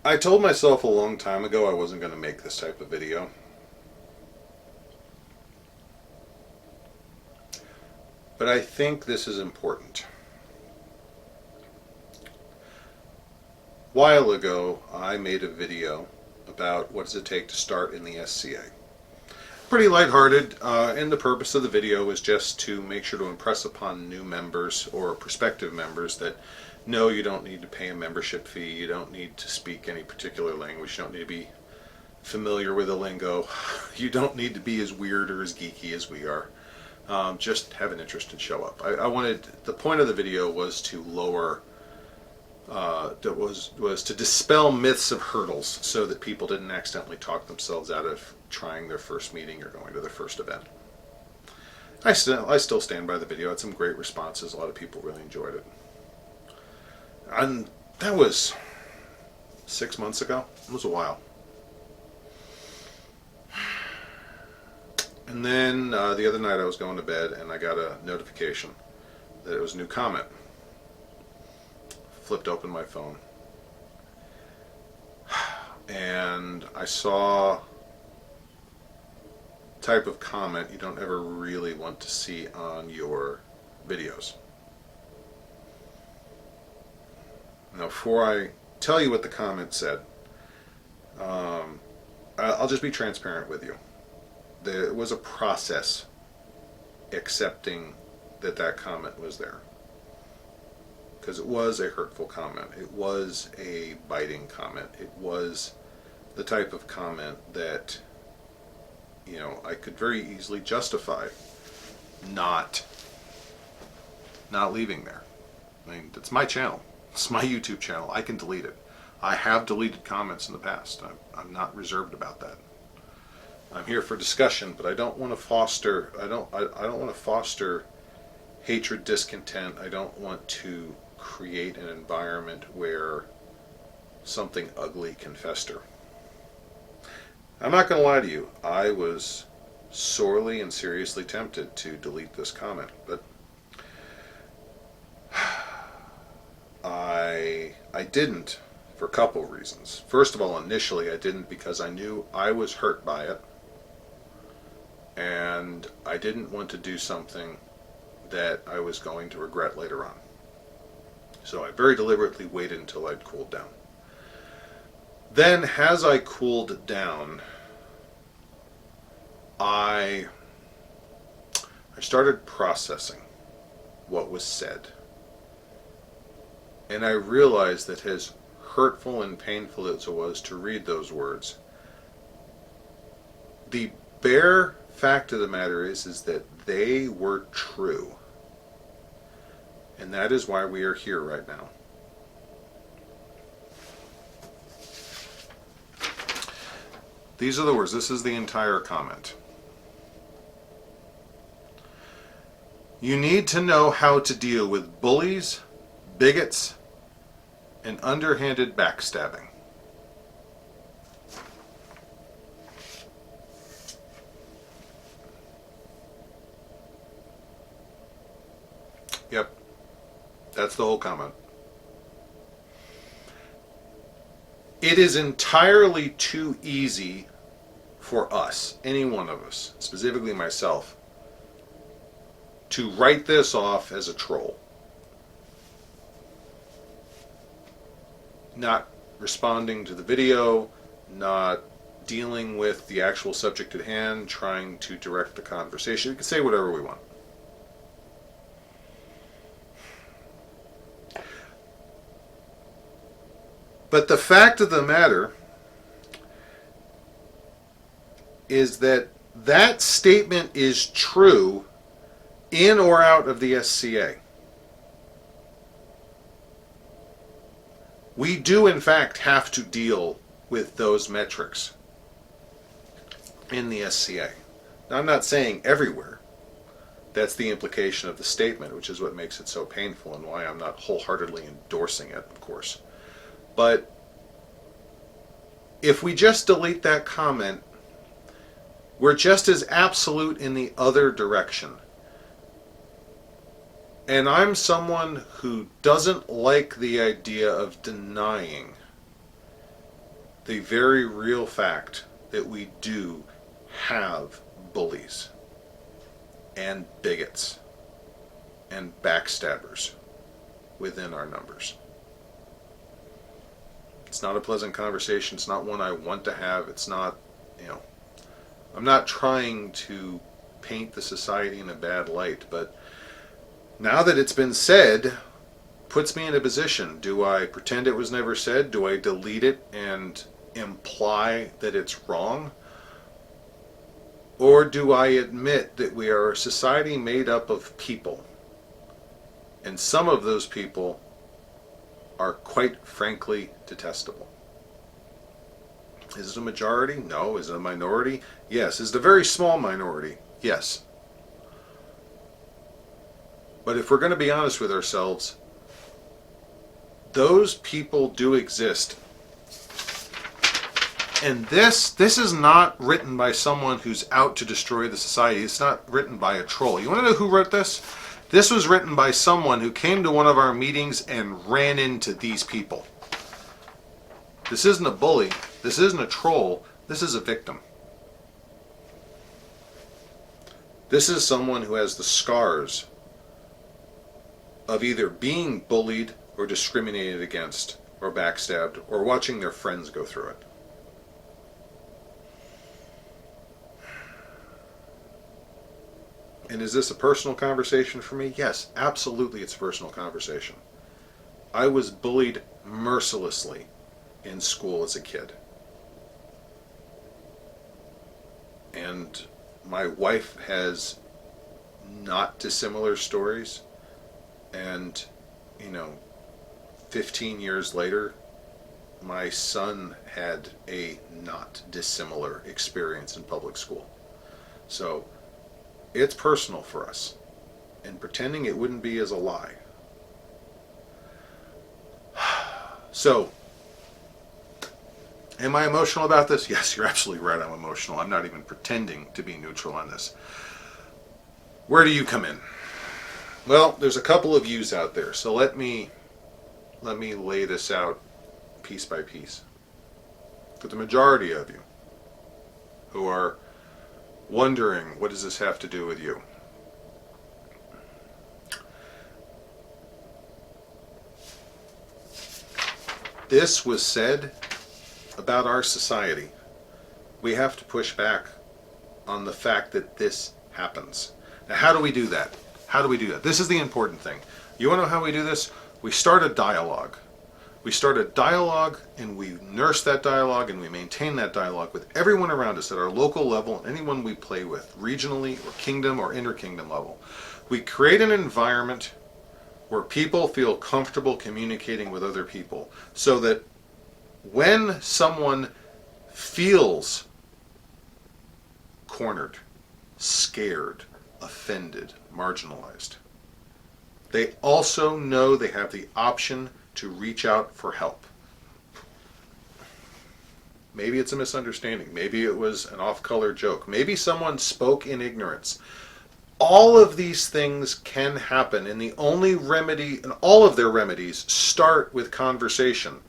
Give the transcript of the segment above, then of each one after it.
I told myself a long time ago I wasn't going to make this type of video. But I think this is important. A while ago, I made a video about what does it take to start in the SCA. Pretty lighthearted, and the purpose of the video was just to make sure to impress upon new members or prospective members that no, you don't need to pay a membership fee, you don't need to speak any particular language, you don't need to be familiar with the lingo, you don't need to be as weird or as geeky as we are. Just have an interest and show up. I wanted, the point of the video was to lower, was to dispel myths of hurdles so that people didn't accidentally talk themselves out of trying their first meeting or going to their first event. I still stand by the video. I had some great responses. A lot of people really enjoyed it. And that was 6 months ago. It was a while. And then the other night I was going to bed and I got a notification that it was a new comment. Flipped open my phone. And I saw type of comment you don't ever really want to see on your videos. Now, before I tell you what the comment said, I'll just be transparent with you. There was a process accepting that comment was there. Because it was a hurtful comment. It was a biting comment. It was the type of comment that, I could very easily justify not leaving there. I mean, it's my channel. It's my YouTube channel. I can delete it. I have deleted comments in the past. I'm not reserved about that. I'm here for discussion, but I don't want to foster. I don't want to foster hatred, discontent. I don't want to create an environment where something ugly can fester. I'm not going to lie to you. I was sorely and seriously tempted to delete this comment, but I didn't for a couple of reasons. First of all, initially I didn't because I knew I was hurt by it, and I didn't want to do something that I was going to regret later on. So I very deliberately waited until I'd cooled down. Then, as I cooled down, I started processing what was said. And I realized that as hurtful and painful as it was to read those words, the bare fact of the matter is that they were true. And that is why we are here right now. These are the words. This is the entire comment. You need to know how to deal with bullies, bigots, and underhanded backstabbing. Yep, that's the whole comment. It is entirely too easy for us, any one of us, specifically myself, to write this off as a troll. Not responding to the video, not dealing with the actual subject at hand, trying to direct the conversation. We can say whatever we want. But the fact of the matter is that that statement is true in or out of the SCA. We do, in fact, have to deal with those metrics in the SCA. Now, I'm not saying everywhere. That's the implication of the statement, which is what makes it so painful and why I'm not wholeheartedly endorsing it, of course. But if we just delete that comment, we're just as absolute in the other direction. And I'm someone who doesn't like the idea of denying the very real fact that we do have bullies and bigots and backstabbers within our numbers. It's not a pleasant conversation. It's not one I want to have. It's not, I'm not trying to paint the society in a bad light, but now that it's been said, puts me in a position. Do I pretend it was never said? Do I delete it and imply that it's wrong? Or do I admit that we are a society made up of people, and some of those people are quite frankly detestable? Is it a majority? No. Is it a minority? Yes. Is it a very small minority? Yes. But if we're going to be honest with ourselves, those people do exist. And this is not written by someone who's out to destroy the society. It's not written by a troll. You want to know who wrote this? This was written by someone who came to one of our meetings and ran into these people. This isn't a bully. This isn't a troll. This is a victim. This is someone who has the scars of either being bullied or discriminated against or backstabbed or watching their friends go through it. And is this a personal conversation for me? Yes, absolutely it's a personal conversation. I was bullied mercilessly in school as a kid. And my wife has not dissimilar stories. And, 15 years later, my son had a not dissimilar experience in public school. So, it's personal for us, and pretending it wouldn't be is a lie. So, am I emotional about this? Yes, you're absolutely right, I'm emotional. I'm not even pretending to be neutral on this. Where do you come in? Well, there's a couple of yous out there, so let me lay this out piece by piece. For the majority of you who are wondering, what does this have to do with you? This was said about our society. We have to push back on the fact that this happens. Now, how do we do that? How do we do that? This is the important thing. You want to know how we do this? We start a dialogue. We start a dialogue, and we nurse that dialogue, and we maintain that dialogue with everyone around us at our local level and anyone we play with, regionally or kingdom or interkingdom level. We create an environment where people feel comfortable communicating with other people, so that when someone feels cornered, scared, offended, marginalized, they also know they have the option to reach out for help. Maybe it's a misunderstanding. Maybe it was an off-color joke. Maybe someone spoke in ignorance. All of these things can happen, and the only remedy, and all of their remedies, start with conversation.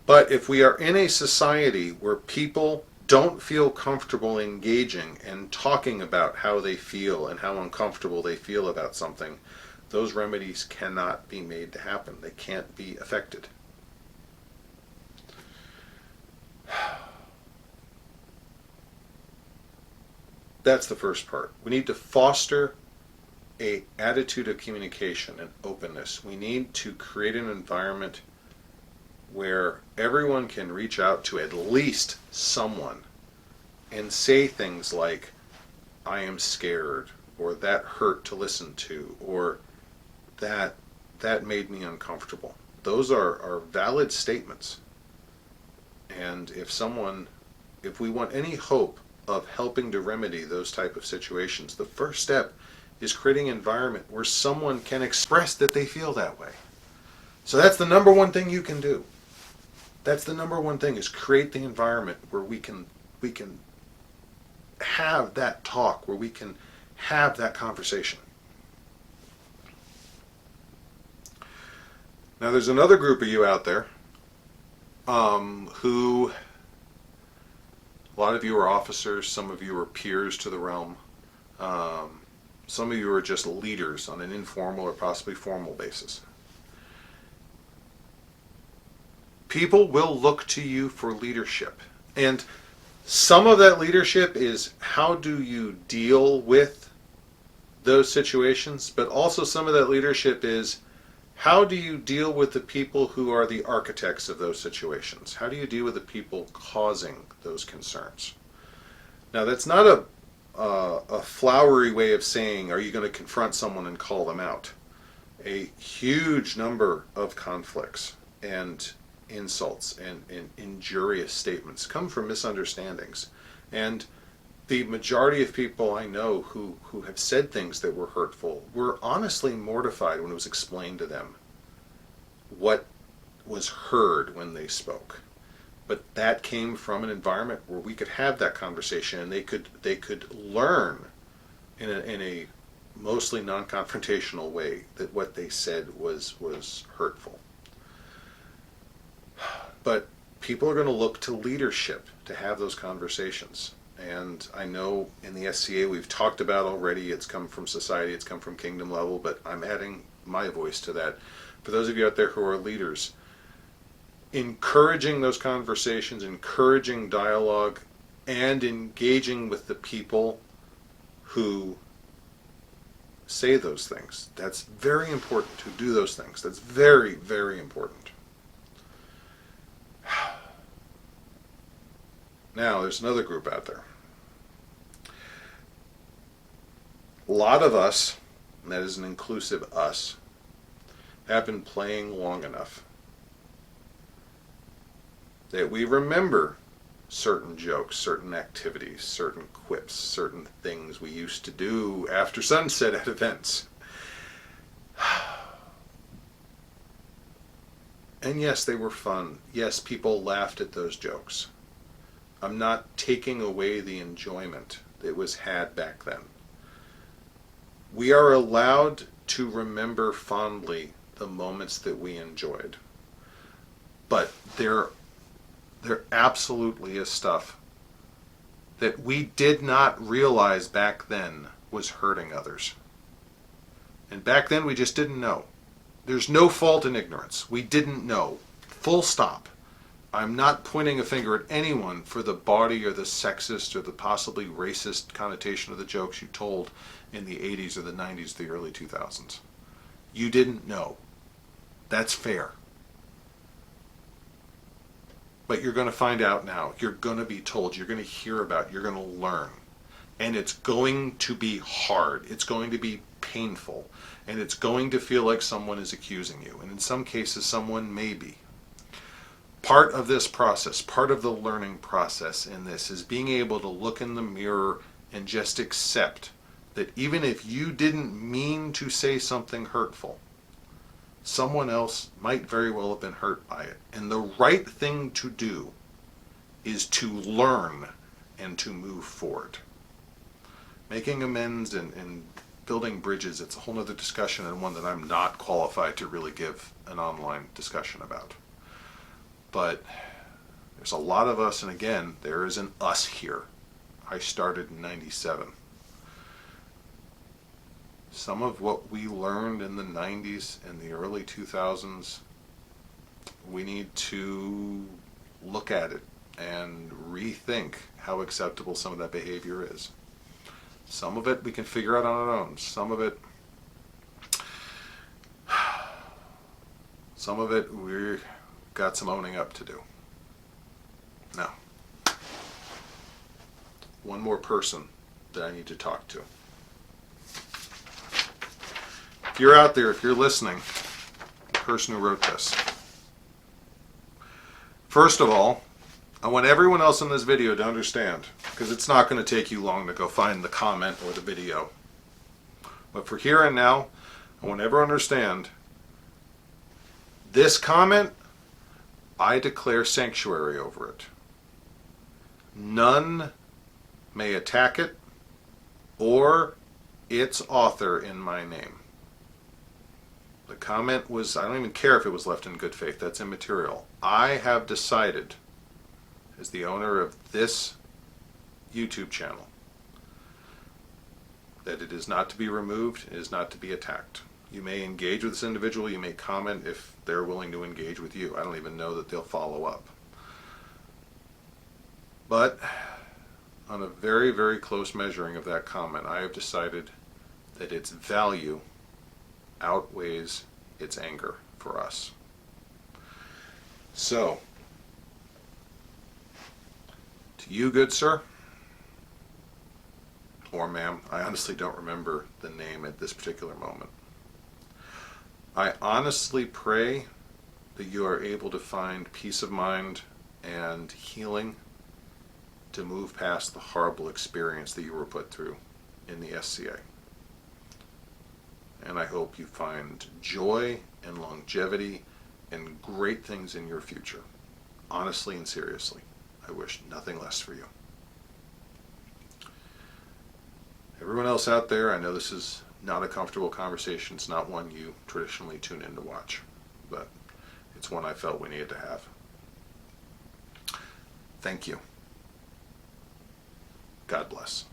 But if we are in a society where people don't feel comfortable engaging and talking about how they feel and how uncomfortable they feel about something, those remedies cannot be made to happen. They can't be effected. That's the first part. We need to foster an attitude of communication and openness. We need to create an environment where everyone can reach out to at least someone and say things like, I am scared, or that hurt to listen to, or that made me uncomfortable. Those are valid statements. And if we want any hope of helping to remedy those type of situations, the first step is creating an environment where someone can express that they feel that way. So that's the number one thing you can do. That's the number one thing, is create the environment where we can have that talk, where we can have that conversation. Now there's another group of you out there who, a lot of you are officers, some of you are peers to the realm, some of you are just leaders on an informal or possibly formal basis. People will look to you for leadership. And some of that leadership is how do you deal with those situations, but also some of that leadership is how do you deal with the people who are the architects of those situations? How do you deal with the people causing those concerns? Now, that's not a flowery way of saying, are you going to confront someone and call them out? A huge number of conflicts and insults and injurious statements come from misunderstandings. And the majority of people I know who have said things that were hurtful were honestly mortified when it was explained to them what was heard when they spoke. But that came from an environment where we could have that conversation and they could learn in a mostly non-confrontational way that what they said was hurtful. But people are going to look to leadership to have those conversations. And I know in the SCA we've talked about already, it's come from society, it's come from kingdom level, but I'm adding my voice to that. For those of you out there who are leaders, encouraging those conversations, encouraging dialogue, and engaging with the people who say those things. That's very important to do those things. That's very, very important. Now, there's another group out there. A lot of us, and that is an inclusive us, have been playing long enough that we remember certain jokes, certain activities, certain quips, certain things we used to do after sunset at events. And yes, they were fun. Yes, people laughed at those jokes. I'm not taking away the enjoyment that was had back then. We are allowed to remember fondly the moments that we enjoyed. But there absolutely is stuff that we did not realize back then was hurting others. And back then we just didn't know. There's no fault in ignorance. We didn't know. Full stop. I'm not pointing a finger at anyone for the bawdy or the sexist or the possibly racist connotation of the jokes you told in the 80s or the 90s, the early 2000s. You didn't know. That's fair. But you're going to find out now. You're going to be told. You're going to hear about it. You're going to learn. And it's going to be hard. It's going to be painful. And it's going to feel like someone is accusing you. And in some cases, someone may be. Part of this process, part of the learning process in this is being able to look in the mirror and just accept that even if you didn't mean to say something hurtful, someone else might very well have been hurt by it. And the right thing to do is to learn and to move forward. Making amends and building bridges, it's a whole other discussion and one that I'm not qualified to really give an online discussion about. But there's a lot of us, and again, there is an us here. I started in 97. Some of what we learned in the 90s and the early 2000s, we need to look at it and rethink how acceptable some of that behavior is. Some of it we can figure out on our own. Some of it we've got some owning up to do. Now, one more person that I need to talk to. If you're out there, if you're listening, the person who wrote this. First of all, I want everyone else in this video to understand, because it's not going to take you long to go find the comment or the video. But for here and now, I want everyone to understand, this comment, I declare sanctuary over it. None may attack it or its author in my name. The comment was, I don't even care if it was left in good faith, that's immaterial. I have decided, as the owner of this YouTube channel, that it is not to be removed, it is not to be attacked. You may engage with this individual, you may comment if they're willing to engage with you. I don't even know that they'll follow up. But on a very, very close measuring of that comment, I have decided that its value outweighs its anger for us. So, to you, good sir, or ma'am, I honestly don't remember the name at this particular moment. I honestly pray that you are able to find peace of mind and healing to move past the horrible experience that you were put through in the SCA. And I hope you find joy and longevity and great things in your future. Honestly and seriously, I wish nothing less for you. Everyone else out there, I know this is not a comfortable conversation. It's not one you traditionally tune in to watch, but it's one I felt we needed to have. Thank you. God bless.